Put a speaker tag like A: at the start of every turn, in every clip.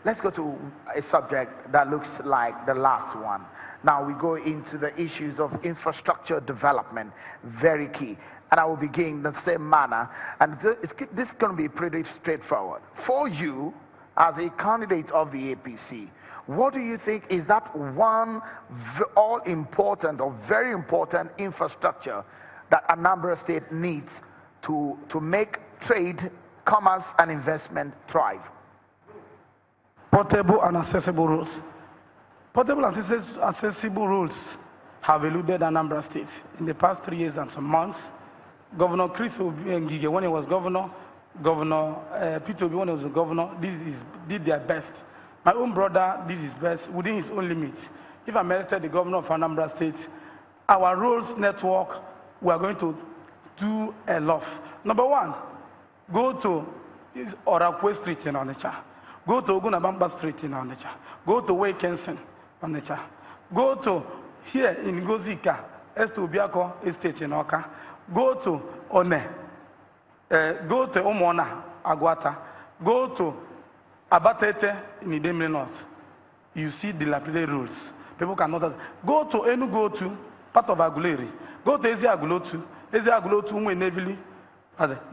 A: let's go to a subject that looks like the last one. Now we go into the issues of infrastructure development, very key. And I will begin the same manner. And this is going to be pretty straightforward. For you, as a candidate of the APC, what do you think is that one all-important or very important infrastructure that Anambra State needs to make trade, commerce, and investment thrive?
B: Portable and accessible roads. Portable and accessible roads have eluded Anambra State in the past 3 years and some months. Governor Chris Ngige, when he was governor, Governor Peter Obi, when he was governor, did their best. My own brother did his best within his own limits. If I'm elected the governor of Anambra State, our roads network, we are going to do a lot. Number one, go to Orakwe Street in Onitsha. Go to Ogunabamba Street in Onitsha. Go to Wakenson, Onitsha. Go to here in Gozika, Estubiako Estate in Oka. Go to One. Go to Omona, Agwata. Go to Abatete in Idemili North. You see dilapidated roads. People cannot. Go to Enugu, part of Aguleri. Go to Eziagulotu. Eziagulotu, Unwenevili.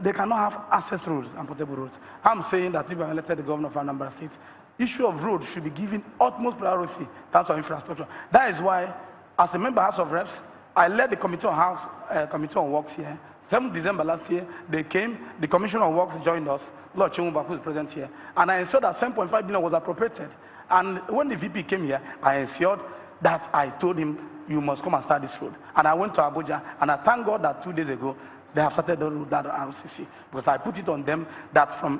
B: They cannot have access roads and portable roads. I'm saying that if I'm elected the governor of Anambra State, issue of roads should be given utmost priority in terms of infrastructure. That is why, as a member of House of Reps, I led the Committee on Works here. 7th December last year, they came, the Commissioner of Works joined us, Lord Chumba, who is present here, and I ensured that 7.5 billion was appropriated. And when the VP came here, I ensured that I told him, you must come and start this road. And I went to Abuja, and I thank God that 2 days ago, they have started that RCC, because I put it on them that from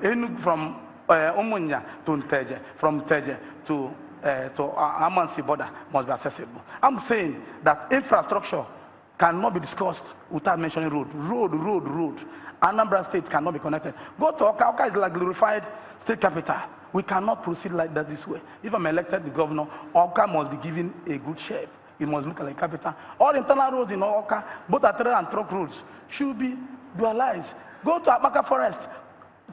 B: Omunya to Nteje, from Nteje to Amansi border must be accessible. I'm saying that infrastructure cannot be discussed without mentioning road. Road. Anambra State cannot be connected. Go to Oka. Oka is like glorified state capital. We cannot proceed like that this way. If I'm elected the governor, Oka must be given a good shape. It must look like capital. All internal roads in Oka, both trailer and truck roads, should be dualized. Go to Amaka Forest.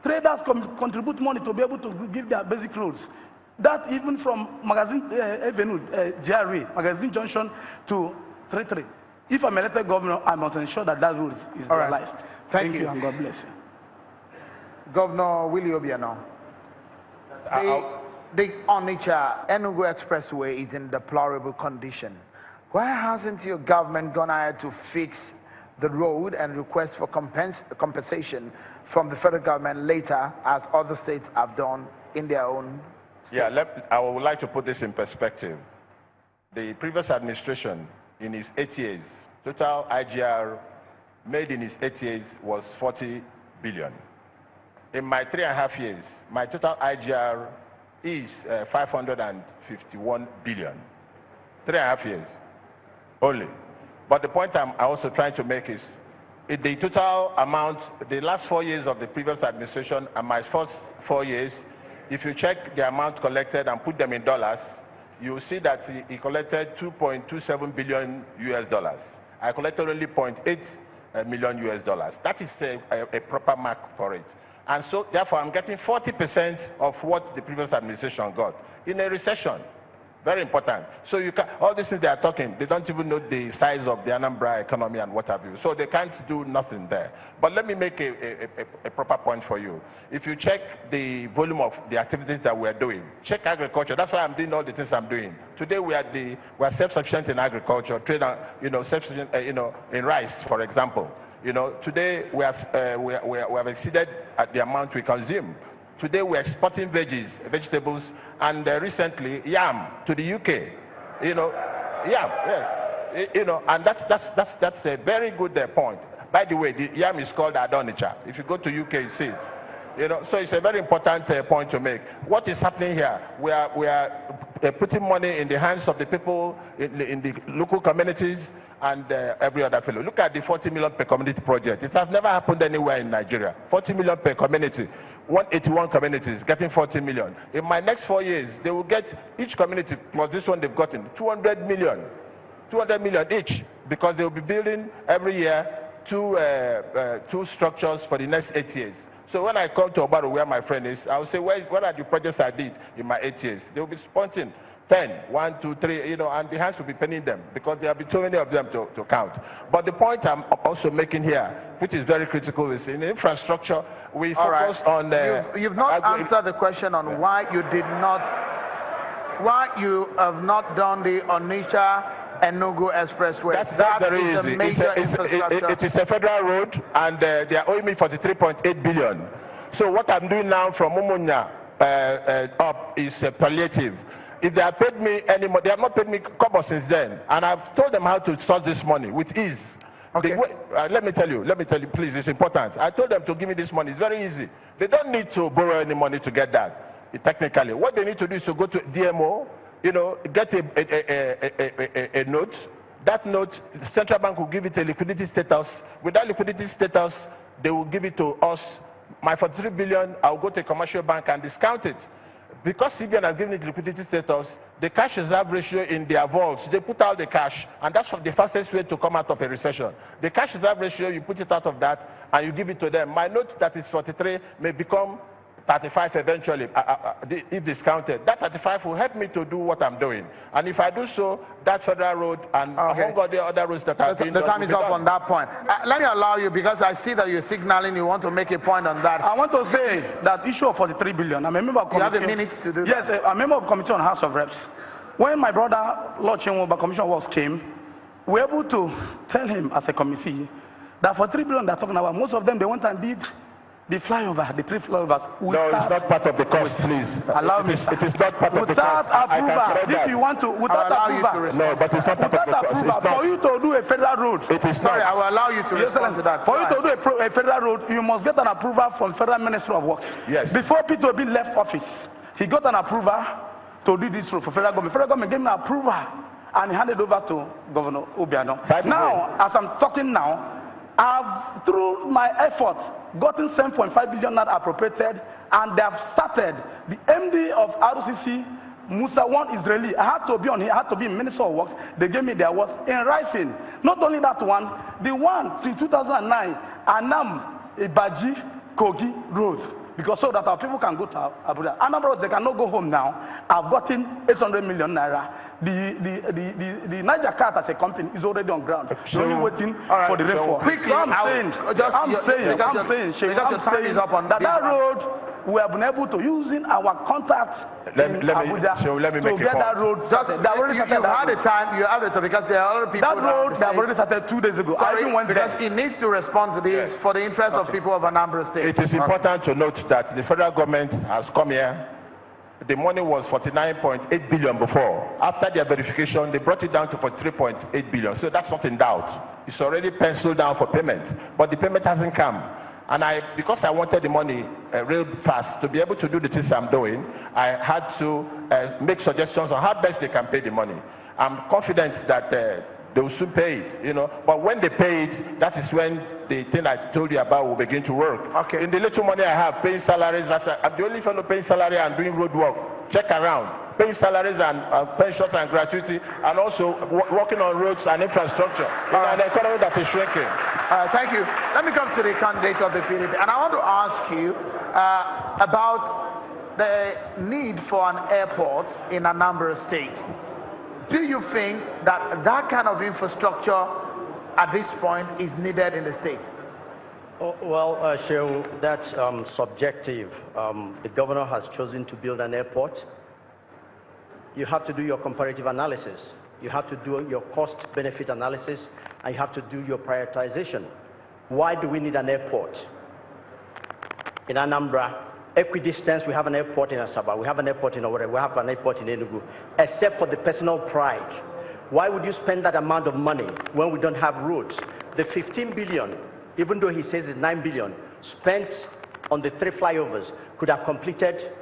B: Traders contribute money to be able to give their basic roads. That even from Magazine Avenue, GRA, Magazine Junction to 33. If I'm elected governor, I must ensure that that road is realized.
A: Right. Thank you, and God bless you. Governor Willie Obiano, the Onitsha Enugu Expressway is in deplorable condition. Why hasn't your government gone ahead to fix the road and request for compensation from the federal government later, as other states have done in their own states?
C: Yeah, I would like to put this in perspective. The previous administration, in its 8 years, total IGR made in its 8 years was 40 billion. In my 3.5 years, my total IGR is 551 billion. 3.5 years only. But the point I'm also trying to make is, the total amount, the last 4 years of the previous administration and my first 4 years, if you check the amount collected and put them in dollars, you will see that he collected 2.27 billion US dollars. I collected only 0.8 million US dollars. That is a proper mark for it. And so, therefore, I'm getting 40% of what the previous administration got in a recession. Very important. So you can, all these things they are talking, they don't even know the size of the Anambra economy and what have you. So they can't do nothing there. But let me make a proper point for you. If you check the volume of the activities that we are doing, check agriculture. That's why I'm doing all the things I'm doing. Today we are self-sufficient in agriculture, trade, self-sufficient, in rice, for example. Today we have exceeded at the amount we consume. Today we're exporting vegetables, and recently yam to the UK. Yam, yes. And that's a very good point. By the way, the yam is called Adonicha. If you go to UK, you see it. So it's a very important point to make. What is happening here? We are putting money in the hands of the people in the local communities and every other fellow. Look at the 40 million per community project. It has never happened anywhere in Nigeria. 40 million per community. 181 communities getting 40 million. In my next 4 years, they will get, each community plus this one they've gotten, 200 million each, because they will be building every year two structures for the next 8 years. So when I come to Obaru, where my friend is, I'll say, what are the projects I did in my 8 years? They'll be pointing 10, 1, 2, 3, and the hands will be penning them because there will be too many of them to count. But the point I'm also making here, which is very critical, is in infrastructure, we focus on...
A: You've not answered the question on why you have not done the Onitsha Enugu Expressway.
C: That's very easy.
A: A major infrastructure.
C: It is a federal road, and they are owing me 43.8 billion. So what I'm doing now from Umunya up is palliative. If they have paid me any more, they have not paid me kobo since then, and I've told them how to source this money with ease. Okay. Let me tell you, please, it's important. I told them to give me this money. It's very easy. They don't need to borrow any money to get that. Technically, what they need to do is to go to DMO, get a note. That note, the central bank will give it a liquidity status. With that liquidity status, they will give it to us. My 43 billion, I'll go to a commercial bank and discount it. Because CBN has given it liquidity status, the cash reserve ratio in their vaults, they put out the cash, and that's the fastest way to come out of a recession. The cash reserve ratio, you put it out of that, and you give it to them. My note that is 43 may become 35 eventually, if discounted. That 35 will help me to do what I'm doing. And if I do so, that federal road and among all the other roads that I've been
A: the time is up on that point. Let me allow you, because I see that you're signaling you want to make a point on that.
B: I want to say that issue of 43 billion, I'm a member of committee.
A: You have a minute to do
B: that. Yes, I'm a member of committee on House of Reps. When my brother, Lord Chinwoba, Commission Works came, we were able to tell him as a committee that for 3 billion they're talking about, most of them, they went and did the flyover, the 3 flyovers.
C: No, it's not part of the cost, please.
B: Allow me.
C: It is not part of the cost.
B: Without approval, if you want to, without approval.
C: No, but it's not part of the cost.
B: For you to do a federal road.
C: It is
A: sorry, I will allow you to respond to that.
B: For you to do a federal road, you must get an approval from Federal Ministry of Works.
C: Yes.
B: Before P2B left office, he got an approval to do this road for federal government. Federal government gave him an approval and he handed over to Governor Obiano. Now, as I'm talking now, I've, through my effort, gotten 7.5 billion naira appropriated, and they have started. The MD of RCC, Musa, one Israeli, I had to be on here, I had to be Minister of Works. They gave me their awards in Rifin. Not only that one, the one since 2009, Anam, Ibaji, Kogi Road. Because so that our people can go to Abuja. Anambra, they cannot go home now. I've gotten 800 million naira. The Niger Cat as a company is already on ground. They're only waiting for the rainfall.
A: Quickly,
B: so I'm saying that road, we have been able to, using our contact in Abuja,
C: to
B: get that road.
A: You had the time, because there are other people.
B: That road, they have already started 2 days ago.
A: Sorry, because he needs to respond to this for the interest of people of Anambra State.
C: It is important to note that the federal government has come here. The money was 49.8 billion before. After their verification, they brought it down to 43.8 billion. So that's not in doubt. It's already penciled down for payment, but the payment hasn't come. And because I wanted the money real fast to be able to do the things I'm doing, I had to make suggestions on how best they can pay the money. I'm confident that they will soon pay it, But when they pay it, that is when the thing I told you about will begin to work.
A: Okay.
C: In the little money I have, paying salaries, I'm the only fellow paying salary and doing road work. Check around. Paying salaries and pensions and gratuity, and also working on roads and infrastructure in an economy that is shrinking.
A: Thank you. Let me come to the candidate of the PDP, and I want to ask you about the need for an airport in Anambra State. Do you think that that kind of infrastructure at this point is needed in the state?
D: Well, Shehu, that's subjective. The governor has chosen to build an airport. You have to do your comparative analysis. You have to do your cost-benefit analysis, and you have to do your prioritization. Why do we need an airport? In Anambra, equidistance, we have an airport in Asaba, we have an airport in Owerri, we have an airport in Enugu, except for the personal pride. Why would you spend that amount of money when we don't have roads? The 15 billion, even though he says it's 9 billion, spent on the 3 flyovers, could have completed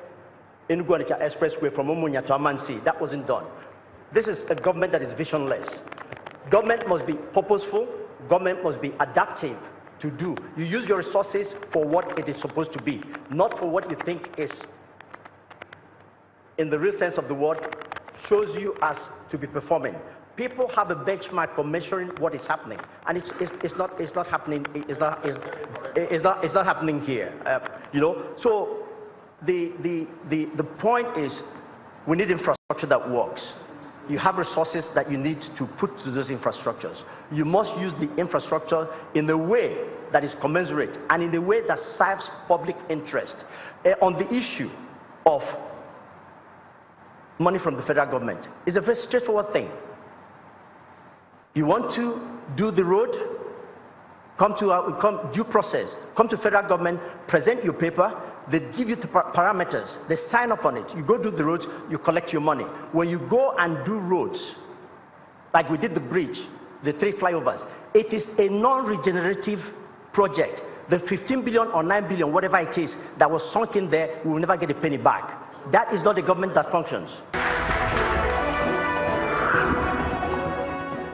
D: Enugu Onitsha Expressway from Umunya to Amansi. That wasn't done. This is a government that is visionless. Government must be purposeful. Government must be adaptive to do. You use your resources for what it is supposed to be, not for what you think is, in the real sense of the word, shows you as to be performing. People have a benchmark for measuring what is happening, and it's not happening. It's not happening here. You know, so the point is, we need infrastructure that works. You have resources that you need to put to those infrastructures. You must use the infrastructure in a way that is commensurate and in a way that serves public interest. On the issue of money from the federal government, it's a very straightforward thing. You want to do the road, come due process, come to federal government, present your paper, they give you the parameters, they sign off on it, you go do the roads, you collect your money. When you go and do roads, like we did the bridge, the 3 flyovers, it is a non-regenerative project. The 15 billion or 9 billion, whatever it is, that was sunk in there, we will never get a penny back. That is not a government that functions.